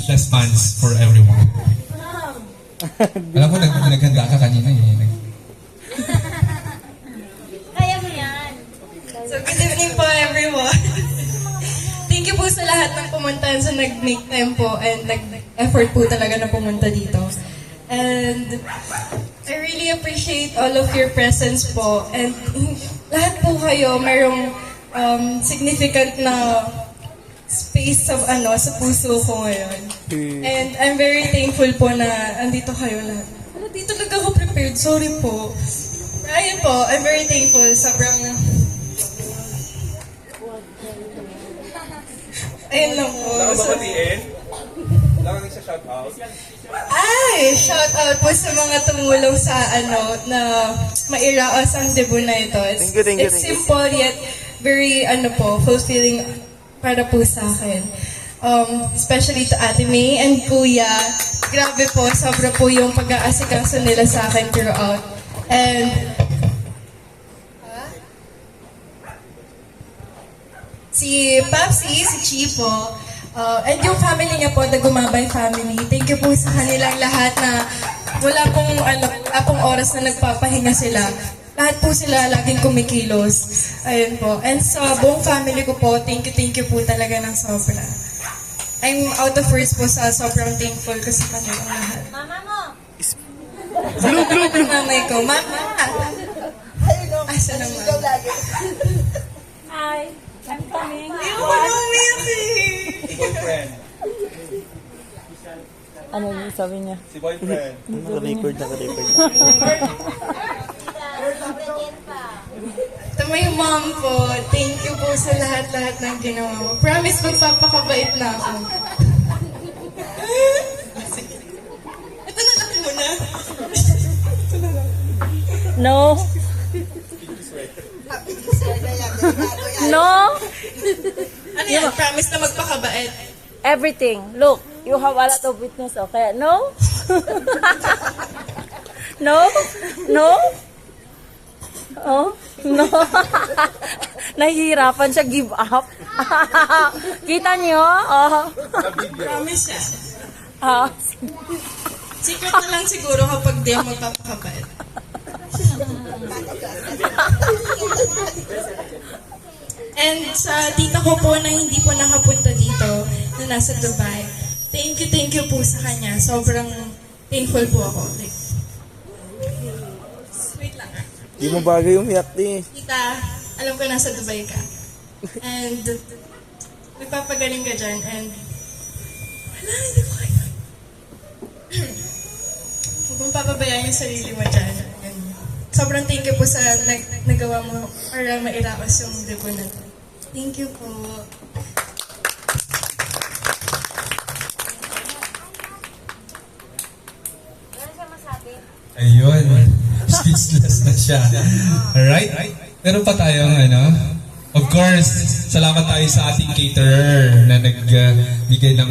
sleepless months for everyone. Alam mo, naghanda ka kanina eh. Kaya mo yan. So, good evening po, everyone. Thank you po sa lahat ng pumunta sa nag-make time po and nag-effort po talaga na pumunta dito. And I really appreciate all of your presence po. And lahat po kayo mayroong significant na space of sa puso ko ngayon. And I'm very thankful po na andito kayo lahat. Di talaga ako prepared. Sorry po. Ayun po, I'm very thankful. Sobrang... Ayun lang po. Wala ka ba matiin? Wala kang isa shoutout? Ay! Shout out po sa mga tumulong sa na mairaos ang debut na ito. It's simple yet very fulfilling para po sa akin. Especially to Ate May and Kuya. Grabe po, sobra po yung pag-aasikaso nila sa akin throughout. And si Papsi, si Chipo, and yung family niya po, the Gumabay family. Thank you po sa kanilang lahat na wala pong oras na nagpapahinga sila. Lahat po sila laging kumikilos. Ayun po. And sa buong family ko po, thank you po talaga ng sobra. I'm out of words po sa sobrang thankful ko sa kanilang lahat. Mama mo! Blue. Nanay ko, Mama! Asa naman? Hi! I'm coming. Ayoko na umiyak eh! Boyfriend. Ano yung sabi niya? Si boyfriend. Naka-record. Ito may mom po. Thank you po sa lahat-lahat ng ginawa mo. Promise, magpapakabait na ako. Ito na lang muna. No! No! Ano yan? Promise na magpakabait. Everything. Look, you have a lot of witness, okay? No? No? No? Oh? No? Nahihirapan siya give up. Kita niyo? Oh. Promise yan. Ah. Secret na lang siguro kapag di ako magpapakabait. And sa tita ko po na hindi po nakapunta dito, na nasa Dubai, thank you po sa kanya. Sobrang thankful po ako. Like, wait lang. Di mo bagay umiyak di. Tita, alam ko nasa Dubai ka. And nagpapagaling ka dyan. And wala, hindi ko kaya. Huwag mong papabayaan yung sarili mo dyan. And sobrang thank you po sa nagawa mo para mairaos yung debut na to. Thank you po. Ayun. Speechless na siya. Alright? Meron pa tayong Of course, salamat tayo sa ating caterer na nagbigay ng